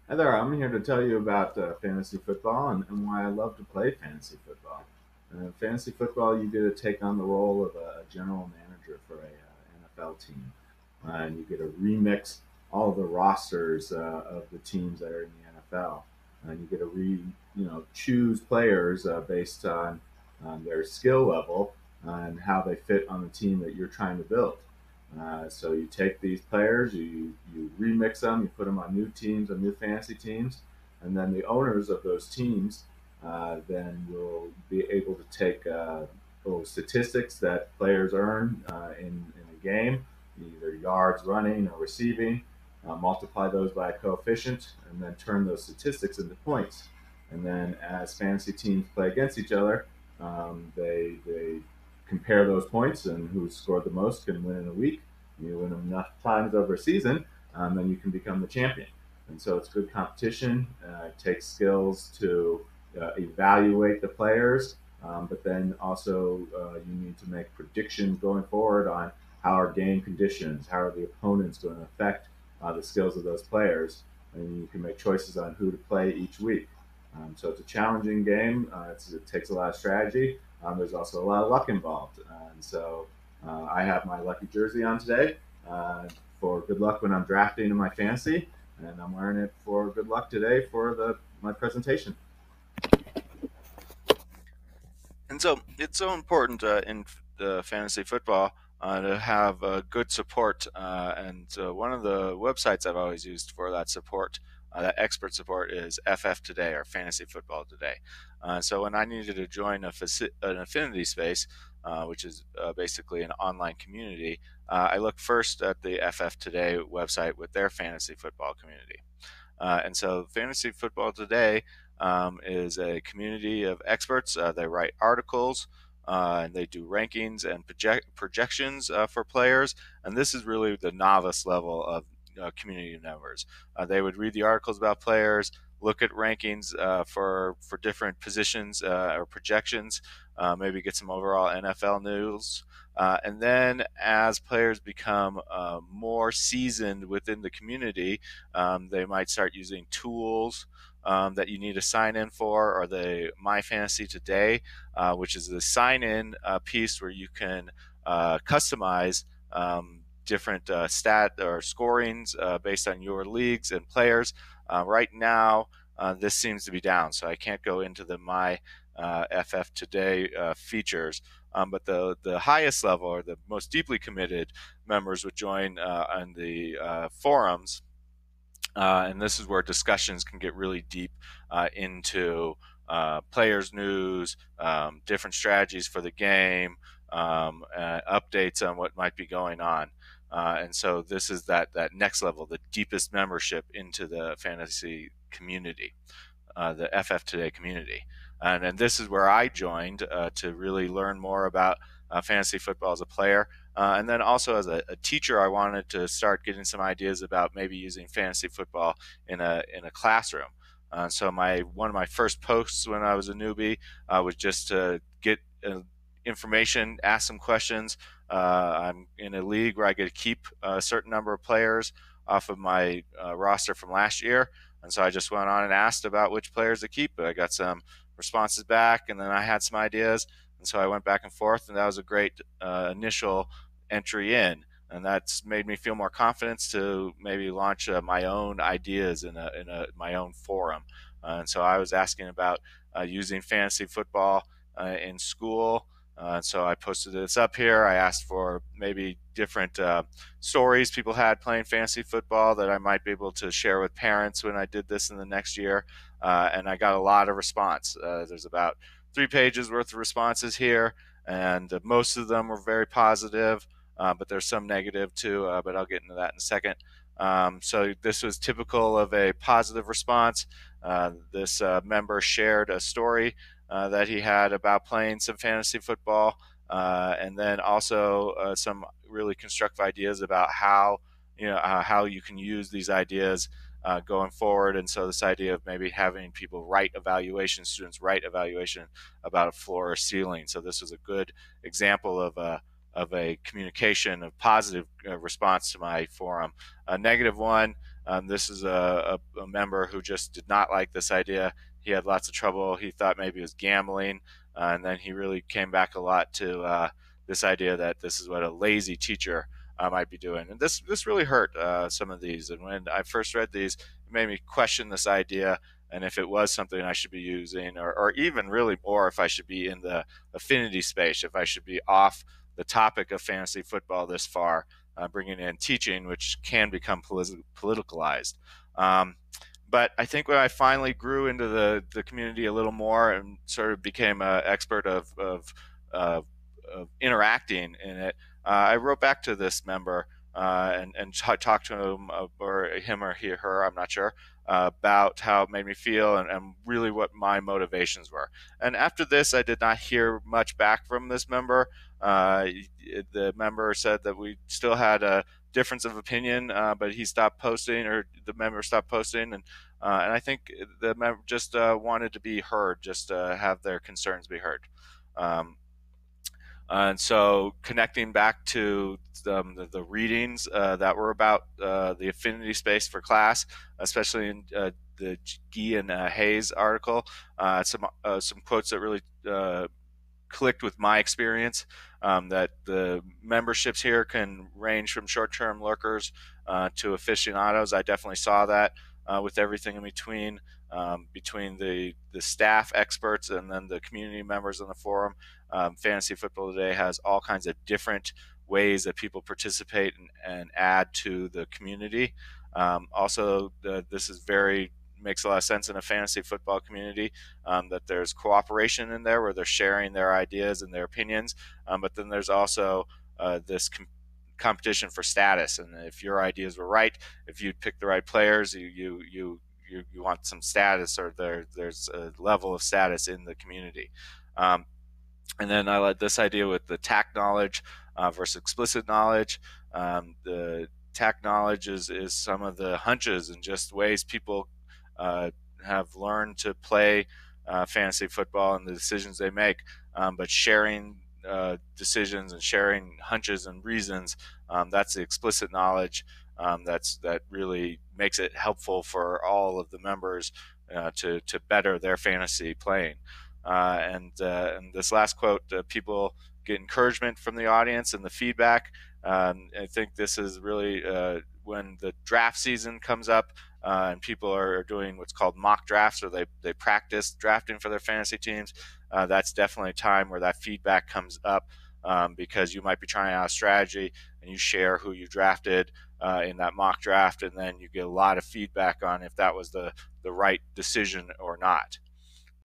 Hi there, I'm here to tell you about fantasy football and why I love to play fantasy football. Fantasy football, you get to take on the role of a general manager for a NFL team, and you get to remix all of the rosters of the teams that are in the NFL, and you get to choose players based on their skill level and how they fit on the team that you're trying to build. So you take these players, you remix them, you put them on new teams, on new fantasy teams, and then the owners of those teams then will be able to take those statistics that players earn in a game, either yards running or receiving, multiply those by a coefficient, and then turn those statistics into points. And then as fantasy teams play against each other, they compare those points, and who scored the most can win in a week. You win them enough times over a season, then you can become the champion. And so it's good competition. It takes skills to evaluate the players, but then also you need to make predictions going forward on how are game conditions, how are the opponents going to affect the skills of those players, and you can make choices on who to play each week. So it's a challenging game. It takes a lot of strategy. There's also a lot of luck involved, and so I have my lucky jersey on today for good luck when I'm drafting in my fantasy, and I'm wearing it for good luck today for my presentation. And so it's so important in fantasy football to have good support. And one of the websites I've always used for that support, that expert support, is FF Today, or Fantasy Football Today. So when I needed to join an affinity space, which is basically an online community, I looked first at the FF Today website with their fantasy football community. And so Fantasy Football Today is a community of experts. They write articles and they do rankings and projections for players. And this is really the novice level of community members. They would read the articles about players, look at rankings for different positions or projections, maybe get some overall NFL news. And then as players become more seasoned within the community, they might start using tools that you need to sign in for, or the My Fantasy Today, which is the sign in piece where you can customize different stat or scorings based on your leagues and players. Right now, this seems to be down, so I can't go into the My FF Today features. But the highest level, or the most deeply committed members, would join on the forums, and this is where discussions can get really deep into players' news, different strategies for the game, updates on what might be going on. And so this is that next level, the deepest membership into the fantasy community, the FF Today community. And this is where I joined to really learn more about fantasy football as a player. And then also as a teacher, I wanted to start getting some ideas about maybe using fantasy football in a classroom. So one of my first posts when I was a newbie was just to get information, ask some questions. I'm in a league where I get to keep a certain number of players off of my roster from last year, and so I just went on and asked about which players to keep. I got some responses back, and then I had some ideas, and so I went back and forth, and that was a great initial entry in. And that's made me feel more confidence to maybe launch my own ideas in my own forum. And so I was asking about using fantasy football in school. So I posted this up here. I asked for maybe different stories people had playing fantasy football that I might be able to share with parents when I did this in the next year. And I got a lot of response. There's about 3 pages worth of responses here, and most of them were very positive, but there's some negative too, but I'll get into that in a second. So this was typical of a positive response. This member shared a story that he had about playing some fantasy football, and then also some really constructive ideas about how you can use these ideas going forward. And so this idea of maybe having people write evaluation, students write evaluation about a floor or ceiling. So this was a good example of a communication of positive response to my forum. A negative one This is a member who just did not like this idea. He had lots of trouble. He thought maybe it was gambling, and then he really came back a lot to this idea that this is what a lazy teacher might be doing. And this really hurt some of these. And when I first read these, it made me question this idea and if it was something I should be using, or even really more if I should be in the affinity space, if I should be off the topic of fantasy football this far, bringing in teaching, which can become politicalized. Um, but I think when I finally grew into the community a little more and sort of became an expert uh, of interacting in it, I wrote back to this member and talked to him or him or he or her, I'm not sure, about how it made me feel and really what my motivations were. And after this, I did not hear much back from this member. Uh, the member said that we still had a difference of opinion, but he stopped posting, or the member stopped posting, and I think the member just wanted to be heard, just have their concerns be heard. Um, and so connecting back to the readings that were about the affinity space for class, especially in the Gee and Hayes article, some quotes that really clicked with my experience. That the memberships here can range from short-term lurkers to aficionados. I definitely saw that with everything in between, between the staff experts and then the community members on the forum. Fantasy Football Today has all kinds of different ways that people participate and add to the community. Also, this is very makes a lot of sense in a fantasy football community, that there's cooperation in there where they're sharing their ideas and their opinions, but then there's also this competition for status, and if your ideas were right, if you pick the right players, you want some status, or there's a level of status in the community. And then I like this idea with the tact knowledge versus explicit knowledge. The tact knowledge is some of the hunches and just ways people uh, have learned to play fantasy football and the decisions they make. But sharing decisions and sharing hunches and reasons, that's the explicit knowledge. That really makes it helpful for all of the members to better their fantasy playing. And this last quote, people get encouragement from the audience and the feedback. I think this is really when the draft season comes up and people are doing what's called mock drafts, or they practice drafting for their fantasy teams. That's definitely a time where that feedback comes up, because you might be trying out a strategy and you share who you drafted in that mock draft, and then you get a lot of feedback on if that was the right decision or not.